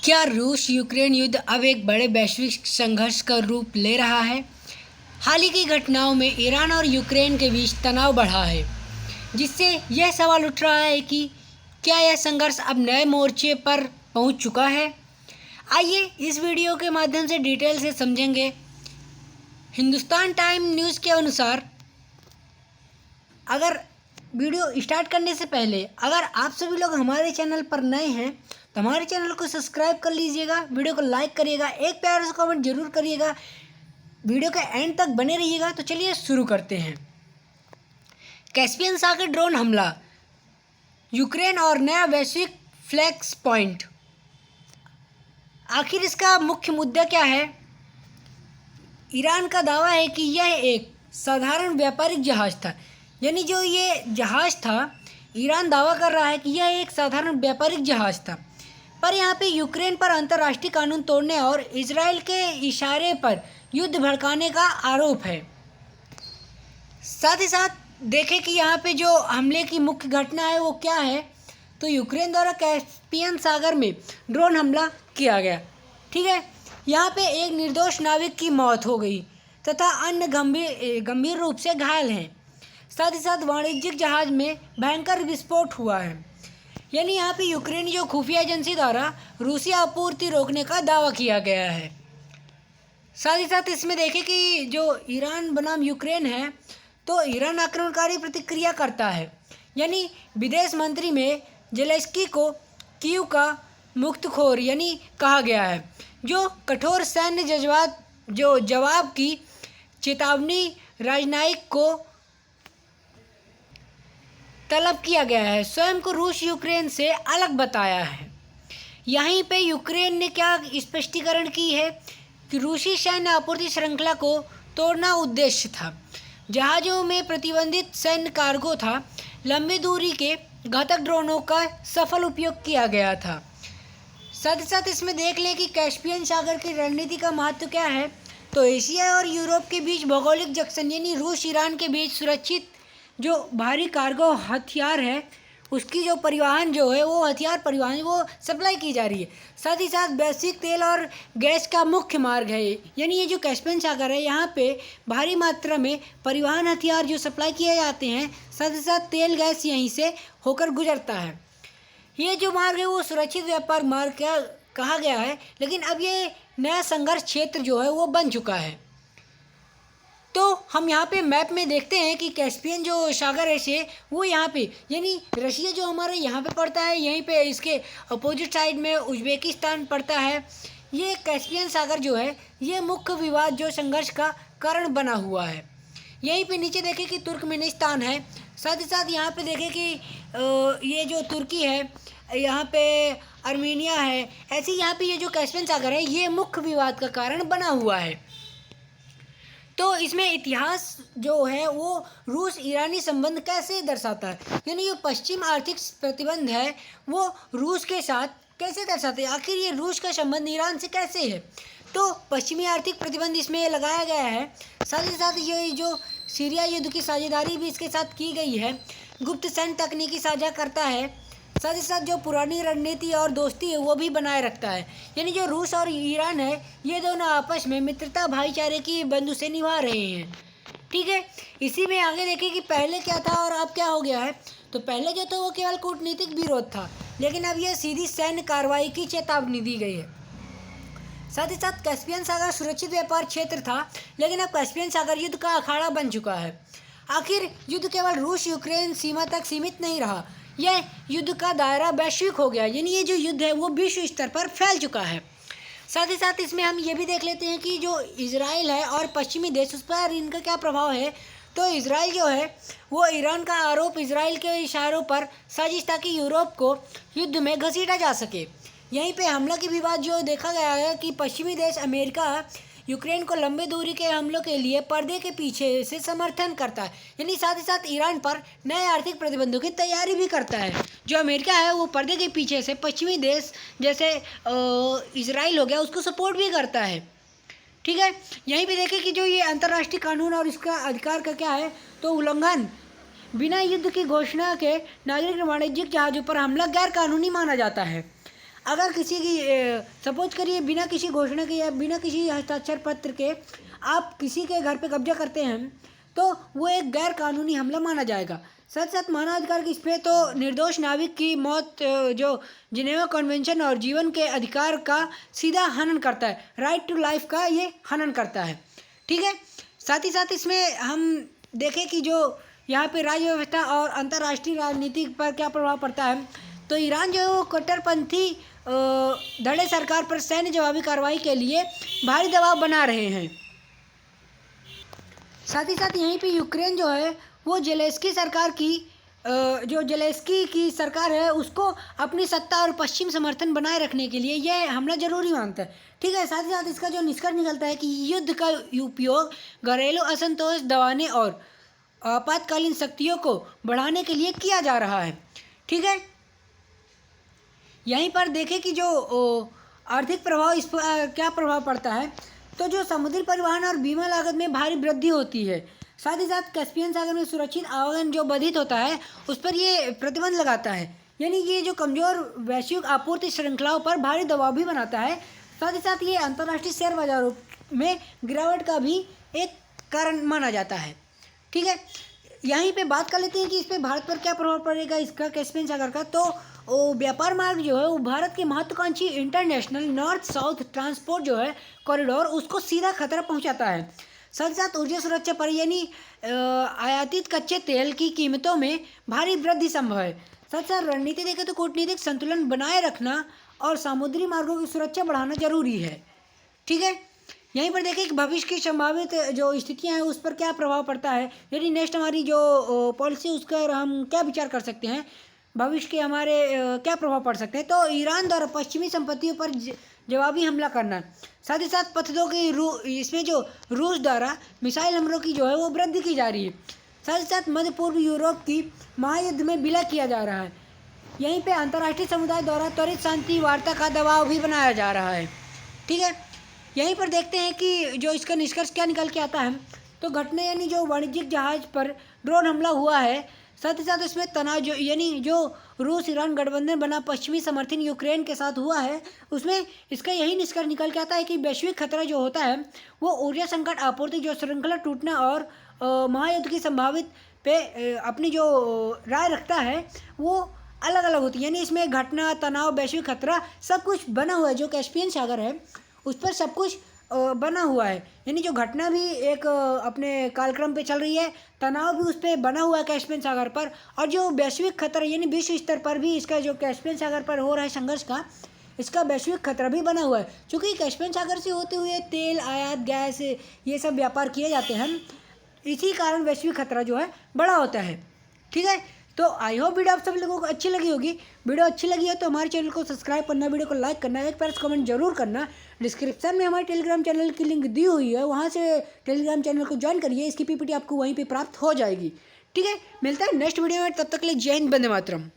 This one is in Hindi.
क्या रूस यूक्रेन युद्ध अब एक बड़े वैश्विक संघर्ष का रूप ले रहा है? हाल ही की घटनाओं में ईरान और यूक्रेन के बीच तनाव बढ़ा है, जिससे यह सवाल उठ रहा है कि क्या यह संघर्ष अब नए मोर्चे पर पहुंच चुका है। आइए इस वीडियो के माध्यम से डिटेल से समझेंगे। हिंदुस्तान टाइम न्यूज़ के अनुसार, अगर वीडियो स्टार्ट करने से पहले अगर आप सभी लोग हमारे चैनल पर नए हैं तो हमारे चैनल को सब्सक्राइब कर लीजिएगा, वीडियो को लाइक करिएगा, एक प्यारा सा कमेंट जरूर करिएगा, वीडियो के एंड तक बने रहिएगा। तो चलिए शुरू करते हैं। कैस्पियन सागर ड्रोन हमला, यूक्रेन और नया वैश्विक फ्लैक्स पॉइंट। आखिर इसका मुख्य मुद्दा क्या है? ईरान का दावा है कि यह एक साधारण व्यापारिक जहाज था। यानी जो ये जहाज था, ईरान दावा कर रहा है कि यह एक साधारण व्यापारिक जहाज था, पर यहाँ पे यूक्रेन पर अंतर्राष्ट्रीय कानून तोड़ने और इजराइल के इशारे पर युद्ध भड़काने का आरोप है। साथ ही साथ देखें कि यहाँ पे जो हमले की मुख्य घटना है वो क्या है। तो यूक्रेन द्वारा कैस्पियन सागर में ड्रोन हमला किया गया। ठीक है, यहाँ पे एक निर्दोष नाविक की मौत हो गई तथा अन्य गंभीर रूप से घायल हैं। साथ ही साथ वाणिज्यिक जहाज में भयंकर विस्फोट हुआ है। यानी यहाँ पे यूक्रेनी जो खुफिया एजेंसी द्वारा रूसी आपूर्ति रोकने का दावा किया गया है। साथ ही साथ इसमें देखें कि जो ईरान बनाम यूक्रेन है, तो ईरान आक्रमणकारी प्रतिक्रिया करता है। यानी विदेश मंत्री में जेलेंस्की को कीव का मुक्तखोर यानी कहा गया है, जो कठोर सैन्य जवाब की चेतावनी राजनयिक को तलब किया गया है। स्वयं को रूस यूक्रेन से अलग बताया है। यहीं पे यूक्रेन ने क्या स्पष्टीकरण की है कि रूसी सैन्य आपूर्ति श्रृंखला को तोड़ना उद्देश्य था। जहाज़ों में प्रतिबंधित सैन्य कार्गो था। लंबी दूरी के घातक ड्रोनों का सफल उपयोग किया गया था। साथ ही साथ इसमें देख लें कि कैस्पियन सागर की रणनीति का महत्व क्या है। तो एशिया और यूरोप के बीच भौगोलिक जंक्शन यानी रूस ईरान के बीच सुरक्षित जो भारी कार्गो हथियार है, उसकी जो परिवहन जो है वो हथियार परिवहन वो सप्लाई की जा रही है। साथ ही साथ वैश्विक तेल और गैस का मुख्य मार्ग है। यानी ये जो कैस्पियन सागर है, यहाँ पे भारी मात्रा में परिवहन हथियार जो सप्लाई किए जाते हैं, साथ ही साथ तेल गैस यहीं से होकर गुजरता है। ये जो मार्ग है वो सुरक्षित व्यापार मार्ग कहा गया है, लेकिन अब ये नया संघर्ष क्षेत्र जो है वो बन चुका है। तो हम यहाँ पे मैप में देखते हैं कि कैस्पियन जो सागर है वो यहाँ पे, यानी रशिया जो हमारे यहाँ पे पड़ता है, यहीं पे इसके अपोजिट साइड में उज्बेकिस्तान पड़ता है। ये कैस्पियन सागर जो है ये मुख्य विवाद जो संघर्ष का कारण बना हुआ है। यहीं पे नीचे देखें कि तुर्कमेनिस्तान है। साथ ही साथ यहाँ पे देखें कि ये जो तुर्की है, यहाँ पे आर्मेनिया है। ऐसे यहाँ पे ये जो कैस्पियन सागर है ये मुख्य विवाद का कारण बना हुआ है। तो इसमें इतिहास जो है वो रूस ईरानी संबंध कैसे दर्शाता है, यानी जो पश्चिम आर्थिक प्रतिबंध है वो रूस के साथ कैसे दर्शाते हैं। आखिर ये रूस का संबंध ईरान से कैसे है? तो पश्चिमी आर्थिक प्रतिबंध इसमें लगाया गया है। साथ ही साथ ये जो सीरिया युद्ध की साझेदारी भी इसके साथ की गई है। गुप्त सैन्य तकनीकी साझा करता है। साथ ही साथ जो पुरानी रणनीति और दोस्ती है वो भी बनाए रखता है। यानी जो रूस और ईरान है ये दोनों आपस में मित्रता भाईचारे की बंदिशें निभा रहे हैं। ठीक है, इसी में आगे देखें कि पहले क्या था और अब क्या हो गया है। तो पहले जो था वो केवल कूटनीतिक विरोध था, लेकिन अब यह सीधी सैन्य कार्रवाई की चेतावनी दी गई है। साथ ही साथ कैस्पियन सागर सुरक्षित व्यापार क्षेत्र था, लेकिन अब कैस्पियन सागर युद्ध का अखाड़ा बन चुका है। आखिर युद्ध केवल रूस यूक्रेन सीमा तक सीमित नहीं रहा, यह युद्ध का दायरा वैश्विक हो गया। यानी ये जो युद्ध है वो विश्व स्तर पर फैल चुका है। साथ ही साथ इसमें हम ये भी देख लेते हैं कि जो इजराइल है और पश्चिमी देश, उस पर इनका क्या प्रभाव है। तो इजराइल जो है वो ईरान का आरोप इजराइल के इशारों पर साजिश ताकि यूरोप को युद्ध में घसीटा जा सके। यहीं पे हमला की विवाद जो देखा गया है कि पश्चिमी देश अमेरिका यूक्रेन को लंबे दूरी के हमलों के लिए पर्दे के पीछे से समर्थन करता है। यानी साथ ही साथ ईरान पर नए आर्थिक प्रतिबंधों की तैयारी भी करता है। जो अमेरिका है वो पर्दे के पीछे से पश्चिमी देश जैसे इजराइल हो गया उसको सपोर्ट भी करता है। ठीक है, यहीं पे देखें कि जो ये अंतर्राष्ट्रीय कानून और इसका अधिकार का क्या है। तो उल्लंघन बिना युद्ध की घोषणा के नागरिक वाणिज्यिक जहाज़ों पर हमला गैर कानूनी माना जाता है। अगर किसी की सपोज करिए बिना किसी घोषणा के या बिना किसी हस्ताक्षर पत्र के आप किसी के घर पे कब्जा करते हैं तो वो एक गैर कानूनी हमला माना जाएगा। साथ साथ मानवाधिकार की इस पे तो निर्दोष नाविक की मौत जो जिनेवा कन्वेंशन और जीवन के अधिकार का सीधा हनन करता है, राइट टू लाइफ का ये हनन करता है। ठीक है, साथ ही साथ इसमें हम देखें कि जो यहाँ पे राज्य व्यवस्था और अंतर्राष्ट्रीय राजनीति पर क्या प्रभाव पड़ता है, तो ईरान जो है वो कट्टरपंथी धड़े सरकार पर सैन्य जवाबी कार्रवाई के लिए भारी दबाव बना रहे हैं। साथ ही साथ यहीं पे यूक्रेन जो है वो जेलेंस्की सरकार की जो जेलेंस्की की सरकार है उसको अपनी सत्ता और पश्चिम समर्थन बनाए रखने के लिए यह हमला जरूरी मानता है। ठीक है, साथ ही साथ इसका जो निष्कर्ष निकलता है कि युद्ध का उपयोग घरेलू असंतोष दबाने और आपातकालीन शक्तियों को बढ़ाने के लिए किया जा रहा है। ठीक है, यहीं पर देखें कि जो आर्थिक प्रभाव इस पर क्या प्रभाव पड़ता है, तो जो समुद्री परिवहन और बीमा लागत में भारी वृद्धि होती है। साथ ही साथ कैस्पियन सागर में सुरक्षित आवागमन जो बाधित होता है उस पर ये प्रतिबंध लगाता है, यानी ये जो कमज़ोर वैश्विक आपूर्ति श्रृंखलाओं पर भारी दबाव भी बनाता है। साथ ही साथ ये अंतर्राष्ट्रीय शेयर बाजारों में गिरावट का भी एक कारण माना जाता है। ठीक है, यहीं पे बात कर लेते हैं कि इस पर भारत पर क्या प्रभाव पड़ेगा इसका, कैस्पियन सागर का। तो व्यापार मार्ग जो है वो भारत के महत्वाकांक्षी इंटरनेशनल नॉर्थ साउथ ट्रांसपोर्ट जो है कॉरिडोर उसको सीधा खतरा पहुंचाता है। साथ ही साथ ऊर्जा सुरक्षा पर यानी आयातित कच्चे तेल की कीमतों में भारी वृद्धि संभव है। साथ साथ रणनीति देखें तो कूटनीतिक संतुलन बनाए रखना और समुद्री मार्गों की सुरक्षा बढ़ाना जरूरी है। ठीक है, यहीं पर देखें कि भविष्य की संभावित जो स्थितियां हैं उस पर क्या प्रभाव पड़ता है, यानी नेक्स्ट हमारी जो पॉलिसी उसका हम क्या विचार कर सकते हैं, भविष्य के हमारे क्या प्रभाव पड़ सकते हैं। तो ईरान द्वारा पश्चिमी संपत्तियों पर जवाबी हमला करना, साथ ही साथ पत्थरों की इसमें जो रूस द्वारा मिसाइल हमलों की जो है वो वृद्धि की जा रही है। साथ ही साथ मध्य पूर्व यूरोप की महायुद्ध में विलय किया जा रहा है। यहीं पे अंतर्राष्ट्रीय समुदाय द्वारा त्वरित शांति वार्ता का दबाव भी बनाया जा रहा है। ठीक है, यहीं पर देखते हैं कि जो इसका निष्कर्ष क्या निकल के आता है, तो घटना यानी जो वाणिज्यिक जहाज पर ड्रोन हमला हुआ है, साथ ही साथ इसमें तनाव जो यानी जो रूस ईरान गठबंधन बना पश्चिमी समर्थन यूक्रेन के साथ हुआ है, उसमें इसका यही निष्कर्ष निकल के आता है कि वैश्विक खतरा जो होता है वो ऊर्जा संकट, आपूर्ति जो श्रृंखला टूटना और महायुद्ध की संभावित पे अपनी जो राय रखता है वो अलग अलग होती है। यानी इसमें घटना, तनाव, वैश्विक खतरा सब कुछ बना हुआ है। जो कैस्पियन सागर है उस पर सब कुछ बना हुआ है, यानी जो घटना भी एक अपने कालक्रम पे चल रही है, तनाव भी उस पर बना हुआ है कैस्पियन सागर पर, और जो वैश्विक खतरा यानी विश्व स्तर पर भी इसका जो कैस्पियन सागर पर हो रहा है संघर्ष का, इसका वैश्विक खतरा भी बना हुआ है। क्योंकि कैस्पियन सागर से होते हुए तेल आयात, गैस, ये सब व्यापार किए जाते हैं, इसी कारण वैश्विक खतरा जो है बड़ा होता है। ठीक है, तो आई होप वीडियो आप सब लोगों को अच्छी लगी होगी। वीडियो अच्छी लगी है तो हमारे चैनल को सब्सक्राइब करना, वीडियो को लाइक करना, एक प्यारा कमेंट जरूर करना। डिस्क्रिप्शन में हमारे टेलीग्राम चैनल की लिंक दी हुई है, वहाँ से टेलीग्राम चैनल को ज्वाइन करिए, इसकी पीपीटी आपको वहीं पे प्राप्त हो जाएगी। ठीक है, मिलता है नेक्स्ट वीडियो में, तब तक के लिए जय हिंद, वंदे मातरम।